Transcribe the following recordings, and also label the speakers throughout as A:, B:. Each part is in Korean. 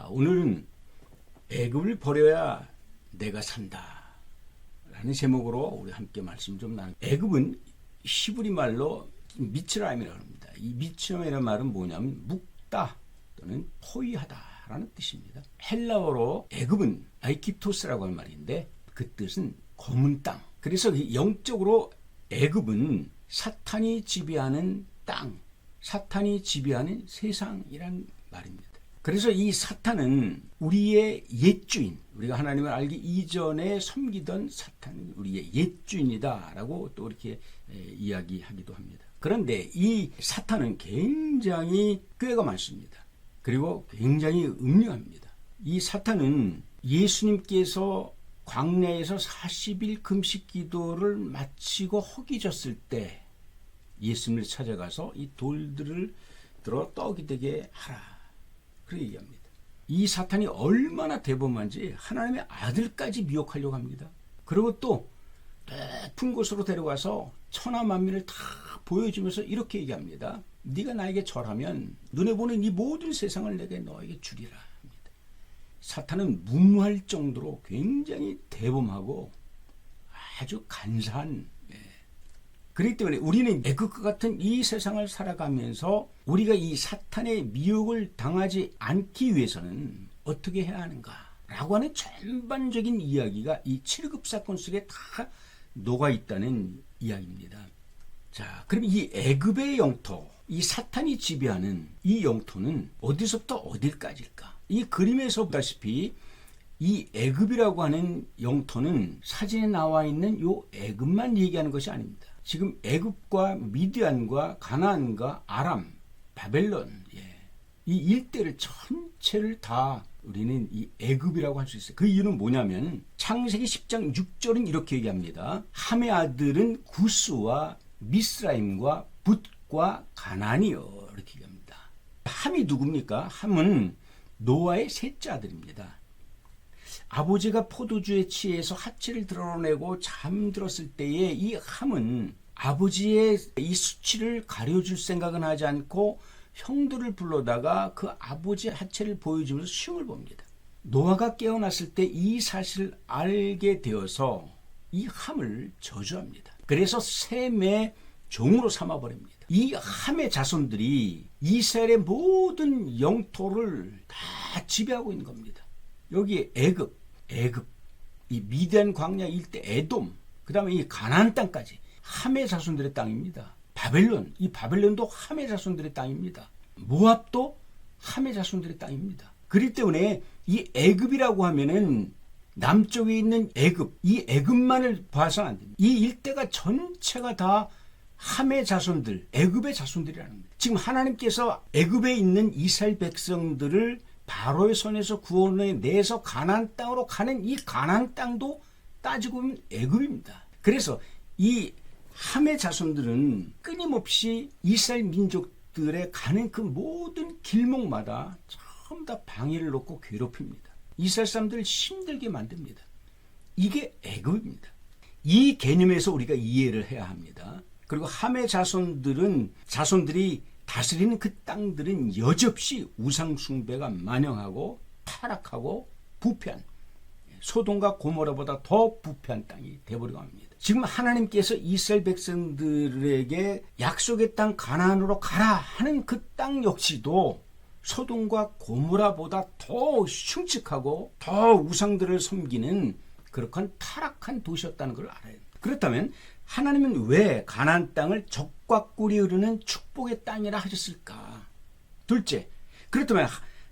A: 자, 오늘은 애굽을 버려야 내가 산다 라는 제목으로 우리 함께 말씀 좀 나누. 애굽은 히브리 말로 미츠라임이라고 합니다. 이 미츠라임이라는 말은 뭐냐면 묵다 또는 포위하다라는 뜻입니다. 헬라어로 애굽은 아이키토스라고 하는 말인데 그 뜻은 검은 땅. 그래서 영적으로 애굽은 사탄이 지배하는 땅, 사탄이 지배하는 세상이란 말입니다. 그래서 이 사탄은 우리의 옛주인, 우리가 하나님을 알기 이전에 섬기던 사탄은 우리의 옛주인이다라고 또 이렇게 이야기하기도 합니다. 그런데 이 사탄은 굉장히 꾀가 많습니다. 그리고 굉장히 음흉합니다. 이 사탄은 예수님께서 광야에서 40일 금식 기도를 마치고 허기졌을 때 예수님을 찾아가서 이 돌들을 들어 떡이 되게 하라. 그렇게 얘기합니다. 이 사탄이 얼마나 대범한지 하나님의 아들까지 미혹하려고 합니다. 그리고 또 높은 곳으로 데려가서 천하 만민을 다 보여주면서 이렇게 얘기합니다. 네가 나에게 절하면 눈에 보는 이 모든 세상을 내게 너에게 주리라 합니다. 사탄은 무모할 정도로 굉장히 대범하고 아주 간사한, 그렇기 때문에 우리는 애굽과 같은 이 세상을 살아가면서 우리가 이 사탄의 미혹을 당하지 않기 위해서는 어떻게 해야 하는가 라고 하는 전반적인 이야기가 이 7급 사건 속에 다 녹아 있다는 이야기입니다. 자, 그럼 이 애굽의 영토, 이 사탄이 지배하는 이 영토는 어디서부터 어디까지일까? 이 그림에서 보다시피 이 애굽이라고 하는 영토는 사진에 나와 있는 요 애굽만 얘기하는 것이 아닙니다. 지금 애굽과 미디안과 가나안과 아람, 바벨론, 이 일대를 전체를 다 우리는 이 애굽이라고 할 수 있어요. 그 이유는 뭐냐면 창세기 10장 6절은 이렇게 얘기합니다. 함의 아들은 구스와 미스라임과 붓과 가나안이요, 이렇게 얘기합니다. 함이 누굽니까? 함은 노아의 셋째 아들입니다. 아버지가 포도주에 취해서 하체를 드러내고 잠들었을 때에 이 함은 아버지의 이 수치를 가려줄 생각은 하지 않고 형들을 불러다가 그 아버지의 하체를 보여주면서 시험을 봅니다. 노아가 깨어났을 때 이 사실을 알게 되어서 이 함을 저주합니다. 그래서 셈의 종으로 삼아버립니다. 이 함의 자손들이 이스라엘의 모든 영토를 다 지배하고 있는 겁니다. 여기 애굽, 이 미디안 광야 일대 에돔, 그 다음에 이 가나안 땅까지 함의 자손들의 땅입니다. 바벨론, 이 바벨론도 함의 자손들의 땅입니다. 모압도 함의 자손들의 땅입니다. 그렇기 때문에 이 애굽이라고 하면은 남쪽에 있는 애굽, 이 애굽만을 봐서는 안 됩니다. 이 일대가 전체가 다 함의 자손들, 애굽의 자손들이라는 겁니다. 지금 하나님께서 애굽에 있는 이스라엘 백성들을 바로의 손에서 구원해 내서 가나안 땅으로 가는 이 가나안 땅도 따지고 보면 애굽입니다. 그래서 이 함의 자손들은 끊임없이 이스라엘 민족들의 가는 그 모든 길목마다 전부 다 방해를 놓고 괴롭힙니다. 이스라엘 사람들을 힘들게 만듭니다. 이게 애굽입니다. 이 개념에서 우리가 이해를 해야 합니다. 그리고 함의 자손들이 다스리는 그 땅들은 여지없이 우상숭배가 만영하고 타락하고 부패한, 소돔과 고모라보다 더 부패한 땅이 되어버리고 합니다. 지금 하나님께서 이스라엘 백성들에게 약속의 땅 가나안으로 가라 하는 그 땅 역시도 소돔과 고모라보다 더 흉측하고 더 우상들을 섬기는 그렇게 타락한 도시였다는 걸 알아야 합니다. 그렇다면 하나님은 왜 가나안 땅을 적과 꿀이 흐르는 축복의 땅이라 하셨을까? 둘째, 그렇다면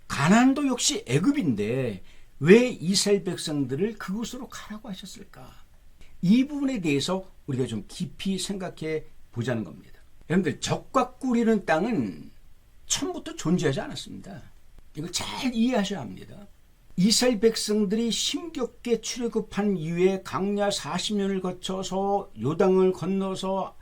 A: 가나안도 역시 애굽인데 왜 이스라엘 백성들을 그곳으로 가라고 하셨을까? 이 부분에 대해서 우리가 좀 깊이 생각해 보자는 겁니다. 여러분들, 적과 꿀이 흐르는 땅은 처음부터 존재하지 않았습니다. 이걸 잘 이해하셔야 합니다. 이스라엘 백성들이 힘겹게 출애굽한 이후에 광야 40년을 거쳐서 요단을 건너서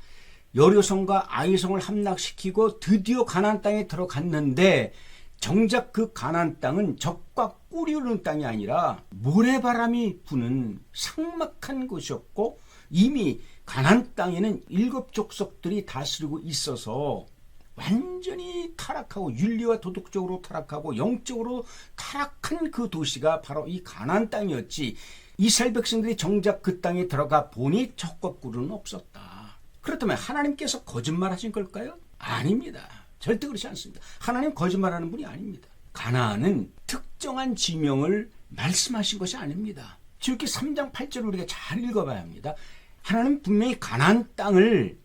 A: 여리고성과 아이성을 함락시키고 드디어 가나안 땅에 들어갔는데 정작 그 가나안 땅은 적과 꿀이 흐르는 땅이 아니라 모래바람이 부는 삭막한 곳이었고 이미 가나안 땅에는 7 족속들이 다스리고 있어서 완전히 타락하고 윤리와 도덕적으로 타락하고 영적으로 타락한 그 도시가 바로 이 가나안 땅이었지. 이스라엘 백성들이 정작 그 땅에 들어가 보니 적과 꿀은 없었다. 그렇다면 하나님께서 거짓말하신 걸까요? 아닙니다. 절대 그렇지 않습니다. 하나님 거짓말하는 분이 아닙니다. 가나안은 특정한 지명을 말씀하신 것이 아닙니다. 출애굽기 3장 8절을 우리가 잘 읽어봐야 합니다. 하나님 분명히 가나안 땅을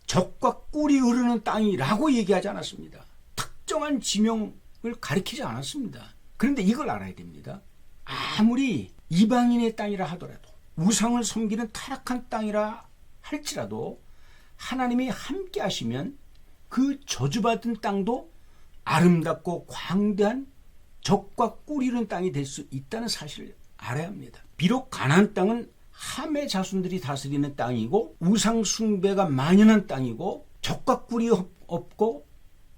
A: 적과 꿀이 흐르는 땅이라고 얘기하지 않았습니다. 특정한 지명을 가리키지 않았습니다. 그런데 이걸 알아야 됩니다. 아무리 이방인의 땅이라 하더라도 우상을 섬기는 타락한 땅이라 할지라도 하나님이 함께 하시면 그 저주받은 땅도 아름답고 광대한 적과 꿀이 흐르는 땅이 될 수 있다는 사실을 알아야 합니다. 비록 가나안 땅은 함의 자손들이 다스리는 땅이고 우상 숭배가 만연한 땅이고 적과 꿀이 없고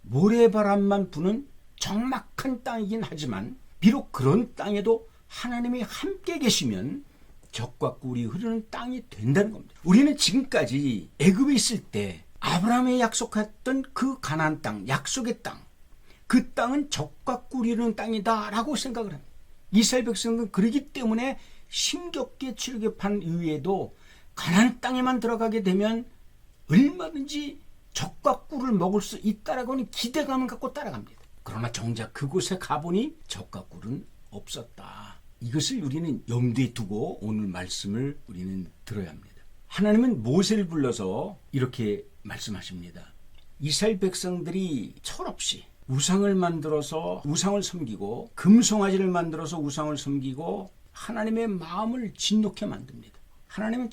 A: 모래바람만 부는 적막한 땅이긴 하지만 비록 그런 땅에도 하나님이 함께 계시면 적과 꿀이 흐르는 땅이 된다는 겁니다. 우리는 지금까지 애굽에 있을 때 아브라함이 약속했던 그 가나안 땅, 약속의 땅, 그 땅은 적과 꿀이 흐르는 땅이다 라고 생각을 합니다. 이스라엘 백성은 그러기 때문에 신격계 출애굽한 이후에도 가나안 땅에만 들어가게 되면 얼마든지 적과 꿀을 먹을 수 있다라고 하는 기대감을 갖고 따라갑니다. 그러나 정작 그곳에 가보니 적과 꿀은 없었다. 이것을 우리는 염두에 두고 오늘 말씀을 우리는 들어야 합니다. 하나님은 모세를 불러서 이렇게 말씀하십니다. 이스라엘 백성들이 철없이 우상을 만들어서 우상을 섬기고 금송아지를 만들어서 우상을 섬기고 하나님의 마음을 진노케 만듭니다. 하나님은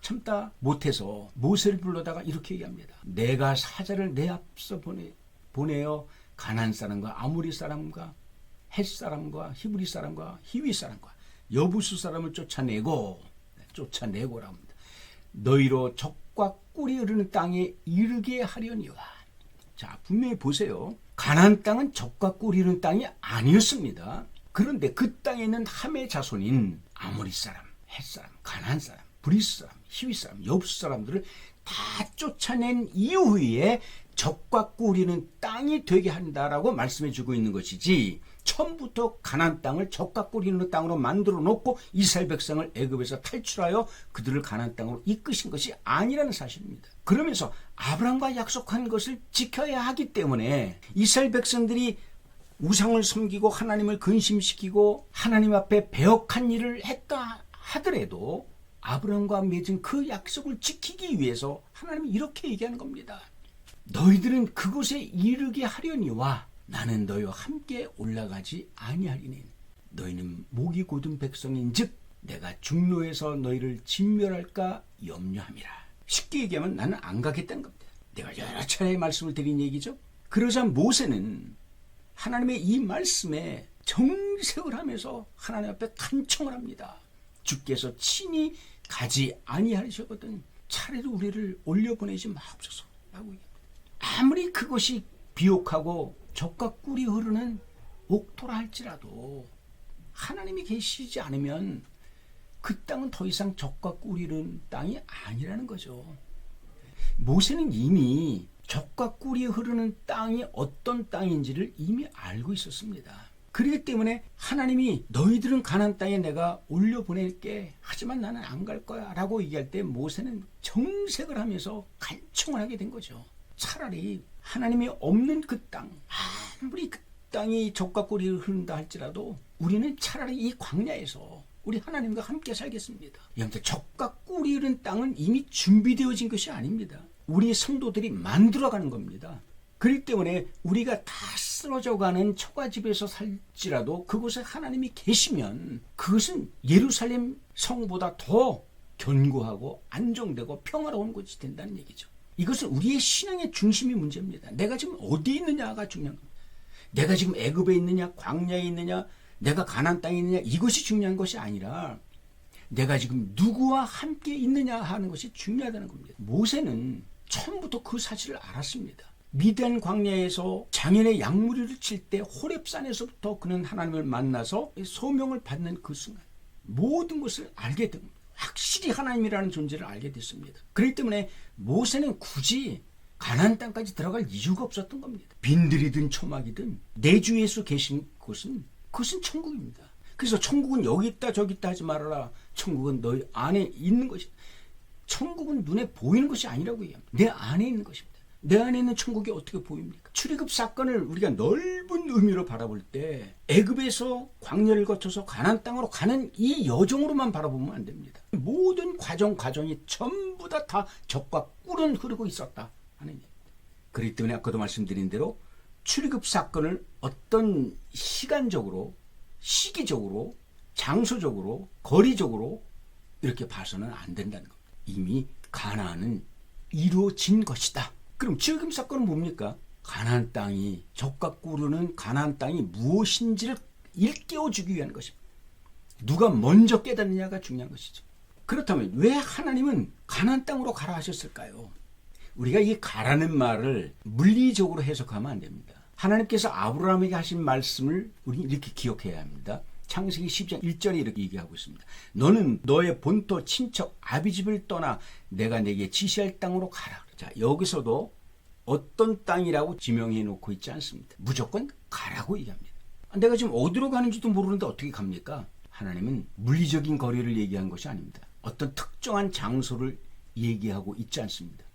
A: 참다 못해서 모세를 불러다가 이렇게 얘기합니다. 내가 사자를 내 앞서 보내어 가나안 사람과 아모리 사람과 헷 사람과 히브리 사람과 히위 사람과 여부수 사람을 쫓아내고라고 합니다. 너희로 적과 꿀이 흐르는 땅에 이르게 하려니와. 자, 분명히 보세요. 가나안 땅은 적과 꿀이 흐르는 땅이 아니었습니다. 그런데 그 땅에 있는 함의 자손인 아모리 사람, 헷 사람, 가나안 사람, 브리스 사람, 히위 사람, 여부수 사람들을 다 쫓아낸 이후에 적과 꿀이는 땅이 되게 한다라고 말씀해 주고 있는 것이지, 처음부터 가나안 땅을 적과 꿀이는 땅으로 만들어 놓고 이스라엘 백성을 애굽에서 탈출하여 그들을 가나안 땅으로 이끄신 것이 아니라는 사실입니다. 그러면서 아브라함과 약속한 것을 지켜야 하기 때문에 이스라엘 백성들이 우상을 섬기고 하나님을 근심시키고 하나님 앞에 배역한 일을 했다 하더라도 아브라함과 맺은 그 약속을 지키기 위해서 하나님이 이렇게 얘기하는 겁니다. 너희들은 그곳에 이르게 하려니와 나는 너희와 함께 올라가지 아니하리니 너희는 목이 곧은 백성인즉 내가 중로에서 너희를 진멸할까 염려함이라. 쉽게 얘기하면 나는 안 가겠다는 겁니다. 내가 여러 차례 말씀을 드린 얘기죠. 그러자 모세는 하나님의 이 말씀에 정색을 하면서 하나님 앞에 간청을 합니다. 주께서 친히 가지 아니하셨거든 차례로 우리를 올려보내지 마옵소서 라고 얘기합니다. 아무리 그것이 비옥하고 적과 꿀이 흐르는 옥토라 할지라도 하나님이 계시지 않으면 그 땅은 더 이상 적과 꿀이 흐르는 땅이 아니라는 거죠. 모세는 이미 적과 꿀이 흐르는 땅이 어떤 땅인지를 이미 알고 있었습니다. 그렇기 때문에 하나님이 너희들은 가나안 땅에 내가 올려보낼게 하지만 나는 안 갈 거야 라고 얘기할 때 모세는 정색을 하면서 간청을 하게 된 거죠. 차라리 하나님이 없는 그 땅, 아무리 그 땅이 적과 꿀이 흐른다 할지라도 우리는 차라리 이 광야에서 우리 하나님과 함께 살겠습니다. 여러분들, 적과 꿀이 흐른 땅은 이미 준비되어진 것이 아닙니다. 우리 성도들이 만들어가는 겁니다. 그렇기 때문에 우리가 다 쓰러져가는 초가집에서 살지라도 그곳에 하나님이 계시면 그것은 예루살렘 성보다 더 견고하고 안정되고 평화로운 곳이 된다는 얘기죠. 이것은 우리의 신앙의 중심이 문제입니다. 내가 지금 어디에 있느냐가 중요한 겁니다. 내가 지금 애굽에 있느냐, 광야에 있느냐, 내가 가나안 땅에 있느냐, 이것이 중요한 것이 아니라 내가 지금 누구와 함께 있느냐 하는 것이 중요하다는 겁니다. 모세는 처음부터 그 사실을 알았습니다. 미디안 광야에서 장인의 양무리를 칠 때 호렙산에서부터 그는 하나님을 만나서 소명을 받는 그 순간 모든 것을 알게 됩니다. 확실히 하나님이라는 존재를 알게 됐습니다. 그렇기 때문에 모세는 굳이 가나안 땅까지 들어갈 이유가 없었던 겁니다. 빈들이든 초막이든 내 주 예수 계신 곳은 그것은 천국입니다. 그래서 천국은 여기 있다 저기 있다 하지 말아라. 천국은 너희 안에 있는 것이다. 천국은 눈에 보이는 것이 아니라고 얘기합니다. 내 안에 있는 것입니다. 내 안에 있는 천국이 어떻게 보입니까? 출애굽 사건을 우리가 넓은 의미로 바라볼 때 애굽에서 광야를 거쳐서 가나안 땅으로 가는 이 여정으로만 바라보면 안 됩니다. 모든 과정이 전부 다 적과 꿀은 흐르고 있었다 하는 얘기입니다. 그렇기 때문에 아까도 말씀드린 대로 출애굽 사건을 어떤 시간적으로, 시기적으로, 장소적으로, 거리적으로 이렇게 봐서는 안 된다는 겁니다. 이미 가나안은 이루어진 것이다. 그럼 출애굽 사건은 뭡니까? 가나안 땅이, 적과 꿀은 가나안 땅이 무엇인지를 일깨워주기 위한 것입니다. 누가 먼저 깨닫느냐가 중요한 것이죠. 그렇다면 왜 하나님은 가나안 땅으로 가라 하셨을까요? 우리가 이 가라는 말을 물리적으로 해석하면 안 됩니다. 하나님께서 아브라함에게 하신 말씀을 우리는 이렇게 기억해야 합니다. 창세기 10장 1절에 이렇게 얘기하고 있습니다. 너는 너의 본토 친척 아비집을 떠나 내가 내게 지시할 땅으로 가라. 자, 여기서도 어떤 땅이라고 지명해 놓고 있지 않습니다. 무조건 가라고 얘기합니다. 내가 지금 어디로 가는지도 모르는데 어떻게 갑니까? 하나님은 물리적인 거리를 얘기한 것이 아닙니다. 어떤 특정한 장소를 얘기하고 있지 않습니다.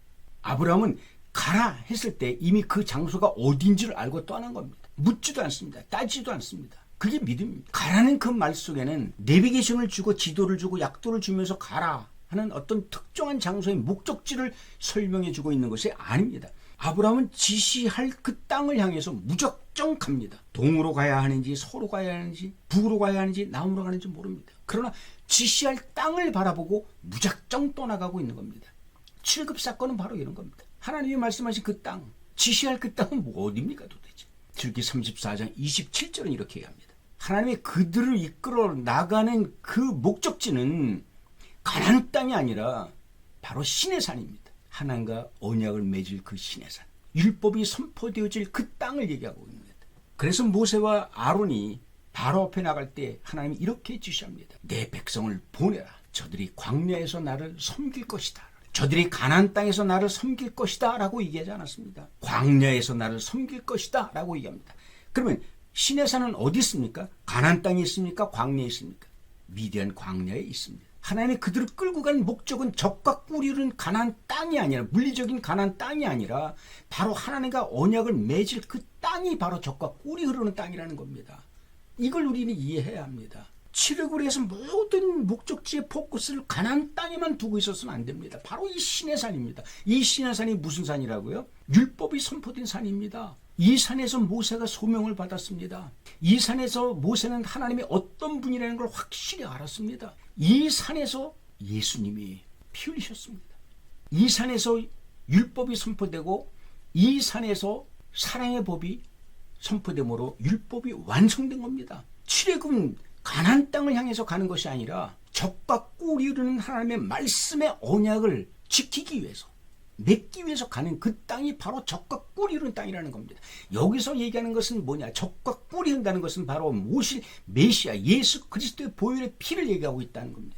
A: 아브라함은 가라 했을 때 이미 그 장소가 어딘지를 알고 떠난 겁니다. 묻지도 않습니다. 따지도 않습니다. 그게 믿음입니다. 가라는 그 말 속에는 내비게이션을 주고 지도를 주고 약도를 주면서 가라 하는 어떤 특정한 장소의 목적지를 설명해 주고 있는 것이 아닙니다. 아브라함은 지시할 그 땅을 향해서 무작정 갑니다. 동으로 가야 하는지 서로 가야 하는지 북으로 가야 하는지 남으로 가는지 모릅니다. 그러나 지시할 땅을 바라보고 무작정 떠나가고 있는 겁니다. 출애굽 사건은 바로 이런 겁니다. 하나님이 말씀하신 그 땅, 지시할 그 땅은 뭐 어디입니까 도대체? 출애굽기 34장 27절은 이렇게 얘기합니다. 하나님이 그들을 이끌어 나가는 그 목적지는 가나안 땅이 아니라 바로 시내산입니다. 하나님과 언약을 맺을 그 시내산, 율법이 선포되어질 그 땅을 얘기하고 있습니다. 그래서 모세와 아론이 바로 앞에 나갈 때 하나님이 이렇게 지시합니다. 내 백성을 보내라. 저들이 광야에서 나를 섬길 것이다. 저들이 가나안 땅에서 나를 섬길 것이다 라고 얘기하지 않았습니다. 광야에서 나를 섬길 것이다 라고 얘기합니다. 그러면 시내산은 어디 있습니까? 가나안 땅에 있습니까? 광야에 있습니까? 미디안 광야에 있습니다. 하나님이 그들을 끌고 간 목적은 적과 꿀이 흐르는 가나안 땅이 아니라, 물리적인 가나안 땅이 아니라 바로 하나님과 언약을 맺을 그 땅이 바로 적과 꿀이 흐르는 땅이라는 겁니다. 이걸 우리는 이해해야 합니다. 출애굽을 해서 모든 목적지의 포커스를 가나안 땅에만 두고 있어서는 안 됩니다. 바로 이 시내산입니다. 이 시내산이 무슨 산이라고요? 율법이 선포된 산입니다. 이 산에서 모세가 소명을 받았습니다. 이 산에서 모세는 하나님이 어떤 분이라는 걸 확실히 알았습니다. 이 산에서 예수님이 피 흘리셨습니다. 이 산에서 율법이 선포되고 이 산에서 사랑의 법이 선포됨으로 율법이 완성된 겁니다. 출애굽은 가나안 땅을 향해서 가는 것이 아니라 적과 꿀이 흐르는 하나님의 말씀의 언약을 지키기 위해서, 맺기 위해서 가는 그 땅이 바로 적과 꿀이 흐르는 땅이라는 겁니다. 여기서 얘기하는 것은 뭐냐? 적과 꿀이 흐른다는 것은 바로 모실 메시아 예수 그리스도의 보혈의 피를 얘기하고 있다는 겁니다.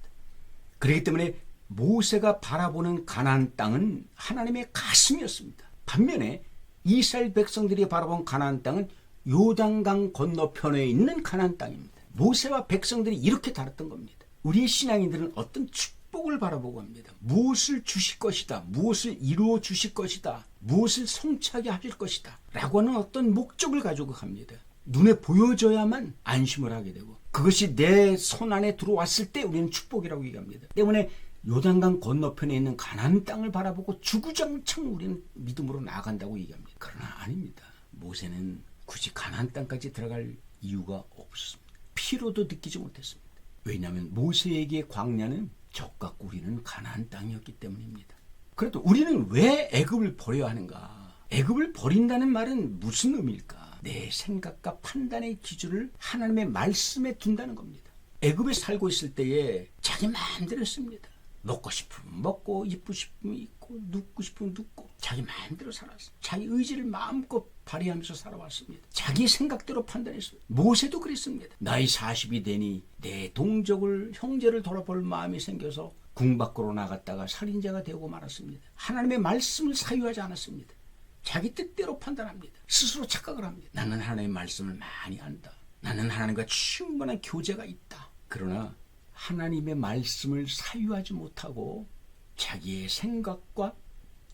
A: 그렇기 때문에 모세가 바라보는 가나안 땅은 하나님의 가슴이었습니다. 반면에 이스라엘 백성들이 바라본 가나안 땅은 요단강 건너편에 있는 가나안 땅입니다. 모세와 백성들이 이렇게 다뤘던 겁니다. 우리의 신앙인들은 어떤 축복을 바라보고 합니다. 무엇을 주실 것이다, 무엇을 이루어 주실 것이다, 무엇을 성취하게 하실 것이다 라고 하는 어떤 목적을 가지고 갑니다. 눈에 보여져야만 안심을 하게 되고, 그것이 내 손 안에 들어왔을 때 우리는 축복이라고 얘기합니다. 때문에 요단강 건너편에 있는 가나안 땅을 바라보고 주구장창 우리는 믿음으로 나아간다고 얘기합니다. 그러나 아닙니다. 모세는 굳이 가나안 땅까지 들어갈 이유가 없었습니다. 피로도 느끼지 못했습니다. 왜냐하면 모세에게 광야는 적과 꿀이는 가나안 땅이었기 때문입니다. 그래도 우리는 왜 애굽을 버려야 하는가? 애굽을 버린다는 말은 무슨 의미일까? 내 생각과 판단의 기준을 하나님의 말씀에 둔다는 겁니다. 애굽에 살고 있을 때에 자기 마음대로 했습니다. 먹고 싶으면 먹고, 입고 싶으면 입고, 눕고 싶으면 눕고, 자기 마음대로 살았어요. 자기 의지를 마음껏 발휘하면서 살아왔습니다. 자기 생각대로 판단했어요. 모세도 그랬습니다. 나이 40이 되니 내 동족을, 형제를 돌아볼 마음이 생겨서 궁 밖으로 나갔다가 살인자가 되고 말았습니다. 하나님의 말씀을 사유하지 않았습니다. 자기 뜻대로 판단합니다. 스스로 착각을 합니다. 나는 하나님의 말씀을 많이 안다. 나는 하나님과 충분한 교제가 있다. 그러나 하나님의 말씀을 사유하지 못하고 자기의 생각과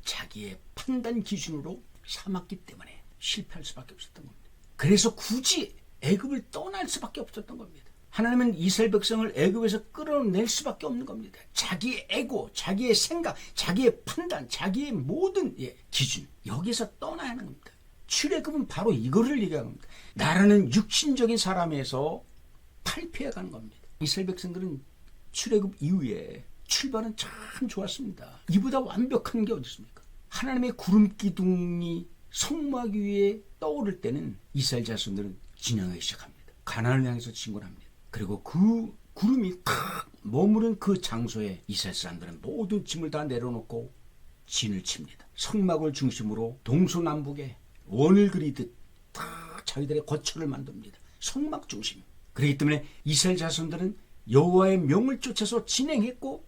A: 자기의 판단 기준으로 삼았기 때문에 실패할 수밖에 없었던 겁니다. 그래서 굳이 애굽을 떠날 수밖에 없었던 겁니다. 하나님은 이스라엘 백성을 애굽에서 끌어낼 수밖에 없는 겁니다. 자기의 에고, 자기의 생각, 자기의 판단, 자기의 모든 기준, 여기서 떠나야 하는 겁니다. 출애굽은 바로 이거를 얘기하는 겁니다. 나라는 육신적인 사람에서 탈피해가는 겁니다. 이스라엘 백성들은 출애굽 이후에 출발은 참 좋았습니다. 이보다 완벽한 게 어디 있습니까? 하나님의 구름 기둥이 성막 위에 떠오를 때는 이스라엘 자손들은 진영하기 시작합니다. 가나안을 향해서 진군합니다. 그리고 그 구름이 탁 머무른 그 장소에 이스라엘 사람들은 모든 짐을 다 내려놓고 진을 칩니다. 성막을 중심으로 동서남북에 원을 그리듯 탁 자기들의 거처를 만듭니다. 성막 중심. 그렇기 때문에 이스라엘 자손들은 여호와의 명을 쫓아서 진행했고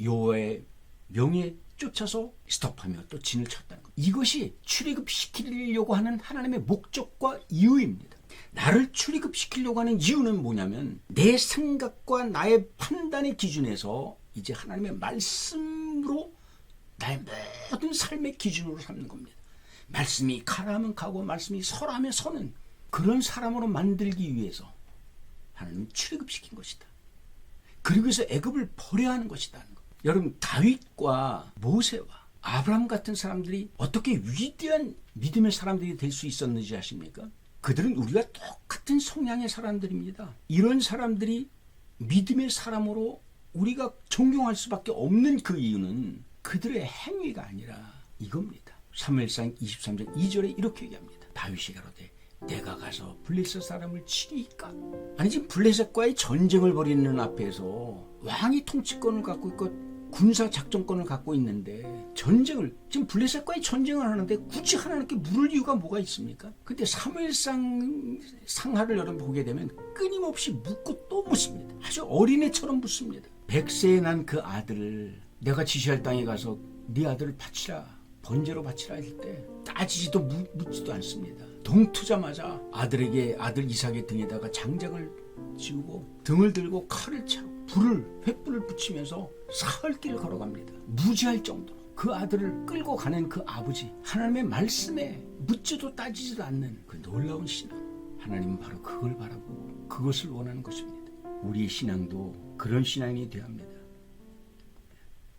A: 여호와의 명에 쫓아서 스톱하며 또 진을 쳤다는 것. 이것이 출애굽시키려고 하는 하나님의 목적과 이유입니다. 나를 출애굽시키려고 하는 이유는 뭐냐면 내 생각과 나의 판단의 기준에서 이제 하나님의 말씀으로 나의 모든 삶의 기준으로 삼는 겁니다. 말씀이 가라면 가고 말씀이 서라면 서는 그런 사람으로 만들기 위해서 하나님은 출애굽시킨 것이다. 그리고 해서 애굽을 버려야 하는 것이다. 여러분, 다윗과 모세와 아브라함 같은 사람들이 어떻게 위대한 믿음의 사람들이 될 수 있었는지 아십니까? 그들은 우리가 똑같은 성향의 사람들입니다. 이런 사람들이 믿음의 사람으로 우리가 존경할 수밖에 없는 그 이유는 그들의 행위가 아니라 이겁니다. 사무엘상 23장 2절에 이렇게 얘기합니다. 다윗이 가로되 내가 가서 블레셋 사람을 치리이까? 아니 지금 블레셋과의 전쟁을 벌이는 앞에서 왕이 통치권을 갖고 있고 군사 작전권을 갖고 있는데 전쟁을 지금 블레셋과의 전쟁을 하는데 굳이 하나님께 물을 이유가 뭐가 있습니까? 근데 사무엘상 상하를 여러분 보게 되면 끊임없이 묻고 또 묻습니다. 아주 어린애처럼 묻습니다. 100세에 난 그 아들을 내가 지시할 땅에 가서 네 아들을 바치라 번제로 바치라 할 때 따지지도 묻지도 않습니다. 동트자마자 아들 이삭의 등에다가 장작을 지우고 등을 들고 칼을 차고 횃불을 붙이면서 사흘 길을 걸어갑니다. 무지할 정도로 그 아들을 끌고 가는 그 아버지 하나님의 말씀에 묻지도 따지지도 않는 그 놀라운 신앙. 하나님은 바로 그걸 바라고 그것을 원하는 것입니다. 우리의 신앙도 그런 신앙이 되어야 합니다.